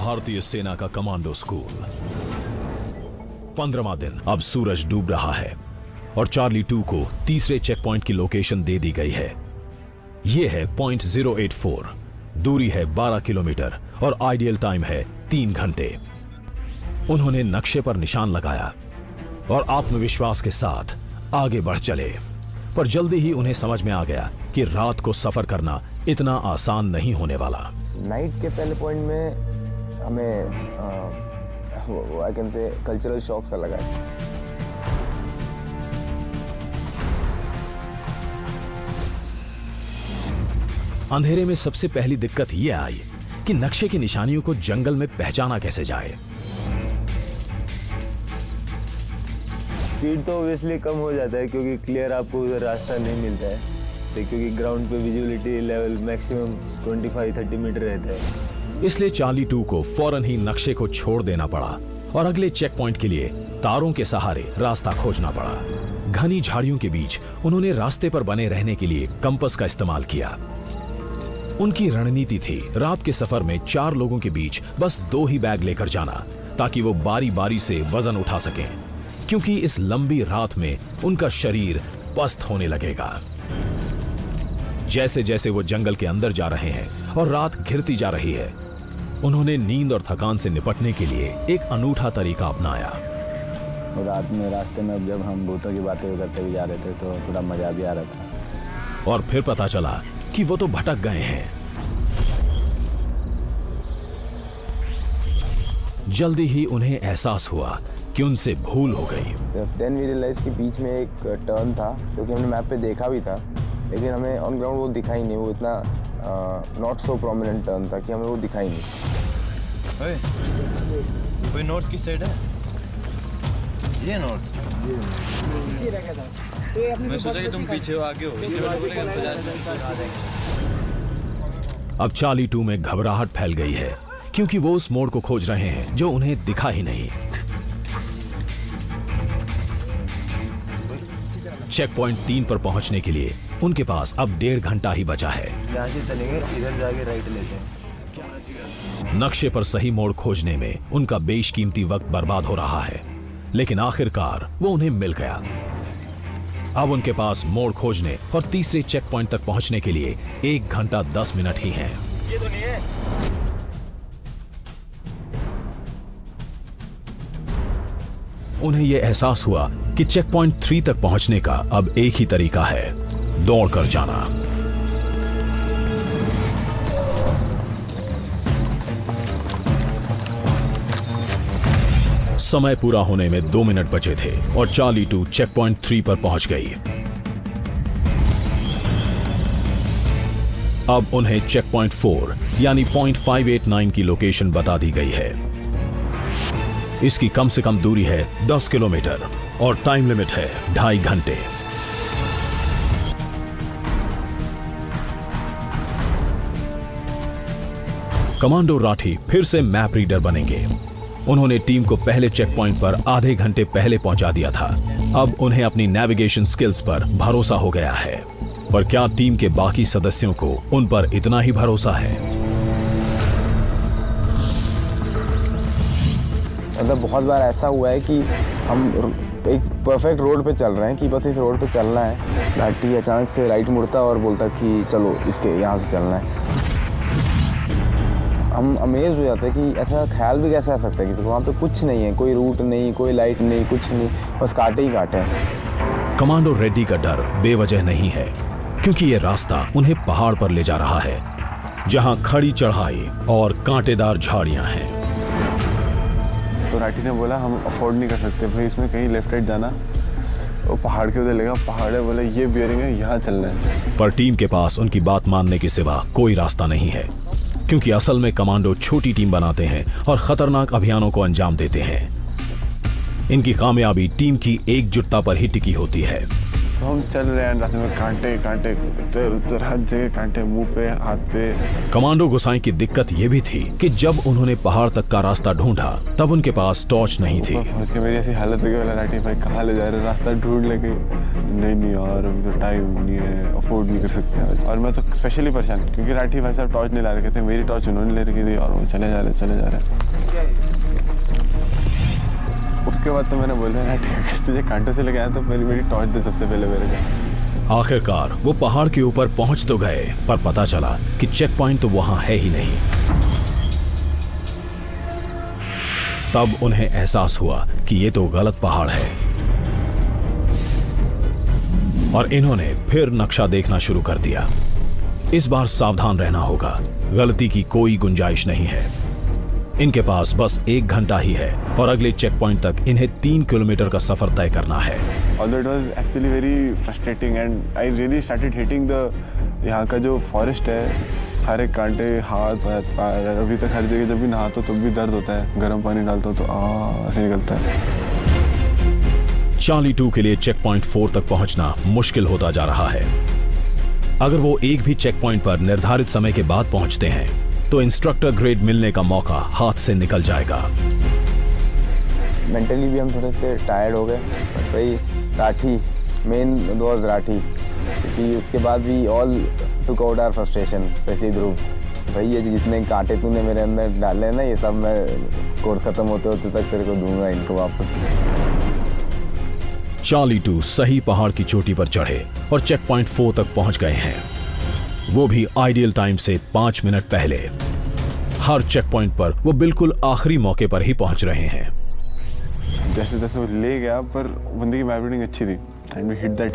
भारतीय सेना का कमांडो स्कूल। 15वां दिन। अब सूरज डूब रहा है और चार्ली 2 को तीसरे चेक पॉइंट की लोकेशन दे दी गई है। यह है पॉइंट 084। दूरी है 12 किलोमीटर और आइडियल टाइम है 3 घंटे। उन्होंने नक्शे पर निशान लगाया और आत्मविश्वास के साथ आगे बढ़ चले, पर जल्दी ही उन्हें समझ में आ गया कि रात को सफर करना इतना आसान नहीं होने वाला। नाइट के पहले पॉइंट में हमें I can say cultural shock सा लगा। अंधेरे में सबसे पहली दिक्कत यह आई कि नक्शे की निशानियों को जंगल में पहचाना कैसे जाए। स्पीड तो ऑब्वियसली कम हो जाता है क्योंकि क्लियर आपको उधर रास्ता नहीं मिलता है, क्योंकि ग्राउंड पे विजिबिलिटी लेवल मैक्सिमम 25-30 मीटर रहता है। इसलिए चार्ली 2 को फौरन ही नक्शे को छोड़ देना पड़ा और अगले चेक पॉइंट के लिए तारों के सहारे रास्ता खोजना पड़ा। घनी झाड़ियों के बीच उन्होंने रास्ते पर बने रहने के लिए कंपास का इस्तेमाल किया। उनकी रणनीति थी रात के सफर में 4 लोगों के बीच बस 2 ही बैग लेकर जाना, ताकि वो बारी बारी से वजन उठा सकें, क्योंकि इस लंबी रात में उनका शरीर पस्त होने लगेगा। जैसे जैसे वो जंगल के अंदर जा रहे हैं और रात घिरती जा रही है, उन्होंने नींद और थकान से निपटने के लिए एक अनूठा तरीका अपनाया। रात में रास्ते में जब हम भूतों की बातें करते हुए जा रहे थे तो थोड़ा मजा भी आ रहा था। और फिर पता चला कि वो तो भटक गए हैं। जल्दी ही उन्हें एहसास हुआ कि उनसे भूल हो गई। देन वी रियलाइज कि बीच में एक टर्न था जो कि हमने मैप पे देखा भी था, लेकिन हमें ऑन ग्राउंड वो दिखा ही नहीं। वो इतना नॉट सो प्रोमिनेंट टर्न था कि हमें वो दिखा ही नहीं। कोई नॉर्थ की साइड है? ये नॉर्थ मैं सोचा कि तुम पीछे हो, आगे हो। अब चार्ली 2 में घबराहट फैल गई है, क्योंकि वो उस मोड़ को खोज रहे हैं जो उन्हें दिखा ही नहीं। चेक पॉइंट 3 पर पहुंचने के लिए उनके पास अब 1.5 घंटा ही बचा है। यहाँ से चलेंगे, इधर जाके राइट लेते हैं। नक्शे पर सही मोड़ खोजने में उनका बेशकीमती वक्त बर्बाद हो रहा है, लेकिन आखिरकार वो उन्हें मिल गया। अब उनके पास मोड़ खोजने और तीसरे चेक पॉइंट तक पहुंचने के लिए 1 घंटा 10 मिनट ही हैं। ये तो नहीं है। उन्हें यह एहसास हुआ कि चेक पॉइंट 3 तक पहुंचने का अब एक ही तरीका है, दौड़कर जाना। समय पूरा होने में 2 मिनट बचे थे और चार्ली 2 चेक पॉइंट 3 पर पहुंच गई। अब उन्हें चेक पॉइंट 4 यानी पॉइंट 589 की लोकेशन बता दी गई है। इसकी कम से कम दूरी है 10 किलोमीटर और टाइम लिमिट है 2.5 घंटे। कमांडो राठी फिर से मैप रीडर बनेंगे। उन्होंने टीम को पहले चेक पॉइंट पर आधे घंटे पहले पहुंचा दिया था। अब उन्हें अपनी नेविगेशन स्किल्स पर भरोसा हो गया है, पर क्या टीम के बाकी सदस्यों को उन पर इतना ही भरोसा है? मतलब बहुत बार ऐसा हुआ है कि हम एक परफेक्ट रोड पे चल रहे हैं कि बस इस रोड पे चलना है, लाठी अचानक से राइट मुड़ता और बोलता कि चलो इसके यहाँ से चलना है। हम अमेज हो जाते हैं कि ऐसा ख्याल भी कैसे आ सकता है किसी को। वहाँ पे कुछ नहीं है, कोई रूट नहीं, कोई लाइट नहीं, कुछ नहीं, बस कांटे ही कांटे हैं। कमांडो रेड्डी का डर बेवजह नहीं है, क्योंकि ये रास्ता उन्हें पहाड़ पर ले जा रहा है, जहां खड़ी चढ़ाई और कांटेदार झाड़ियां हैं। तो राठी ने बोला हम अफोर्ड नहीं कर सकते भाई, इसमें कहीं लेफ्ट राइट जाना, वो पहाड़ के उधर लेगा। पहाड़ है, बोले ये बियरिंग है, यहाँ चलना है। पर टीम के पास उनकी बात मानने के सिवा कोई रास्ता नहीं है, क्योंकि असल में कमांडो छोटी टीम बनाते हैं और खतरनाक अभियानों को अंजाम देते हैं। इनकी कामयाबी टीम की एकजुटता पर ही टिकी होती है। तो हम चल रहे हैं रास्ते में, कांटे कांटे उतर उतर हर जगह कांटे, मुंह पे हाथ पे। कमांडो गोसाई की दिक्कत ये भी थी कि जब उन्होंने पहाड़ तक का रास्ता ढूंढा तब उनके पास टॉर्च नहीं थी। पहुंच के मेरी ऐसी हालत हो गई, बोला राठी भाई कहाँ ले जा रहे, रास्ता ढूंढ लेके। नहीं यार अभी तो टाइम नहीं है, अफोर्ड नहीं कर सकते। और मैं तो स्पेशली परेशान क्योंकि राठी भाई साहब टॉर्च नहीं ला रखे थे, मेरी टॉर्च उन्होंने ले रखी थी और वो चले जा रहे। उसके बाद तो मैंने बोला राठी तुझे कांटे से लेके आया तो मेरी टॉर्च दे सबसे पहले मेरे को। आखिरकार वो पहाड़ के ऊपर पहुंच तो गए पर पता चला कि चेक पॉइंट तो वहां है ही नहीं। तब उन्हें एहसास हुआ कि ये तो गलत पहाड़ है और इन्होंने फिर नक्शा देखना शुरू कर दिया। इस बार सावधान रहना होगा, गलती की कोई गुंजाइश नहीं है। इनके पास बस 1 घंटा ही है और अगले चेक पॉइंट तक इन्हें 3 किलोमीटर का सफर तय करना है। Although it was actually very frustrating and I really started hating the यहाँ का जो फॉरेस्ट है, सारे कांटे हाथ पैर। अभी तक हर जगह जब भी नहाता तब भी दर्द होता है, गर्म पानी डालता तो ऐसे निकलता है। चार्ली 2 के लिए चेक पॉइंट 4 तक पहुंचना मुश्किल होता जा रहा है। अगर वो एक भी चेक पॉइंट पर निर्धारित समय के बाद पहुंचते हैं तो इंस्ट्रक्टर ग्रेड मिलने का मौका हाथ से निकल जाएगा। मेंटली भी हम थोड़े से टायर्ड हो गए। भाई राठी मेन वाज राठी, क्योंकि उसके बाद भी all took out our frustration, specially Dhruv. भाई ये जितने कांटे तूने मेरे अंदर डाले ना, ये सब मैं कोर्स खत्म होते होते तक तेरे को दूंगा इनको वापस। चार्ली 2 सही पहाड़ की चोटी पर चढ़े और चेक पॉइंट 4 तक पहुंच गए हैं, वो भी आइडियल टाइम से 5 मिनट पहले। हर चेक पॉइंट पर वो बिल्कुल आखिरी मौके पर ही पहुंच रहे हैं। जैसे जैसे वो ले गया, पर बंदे की मैपरिंग अच्छी थी एंड वी हिट दैट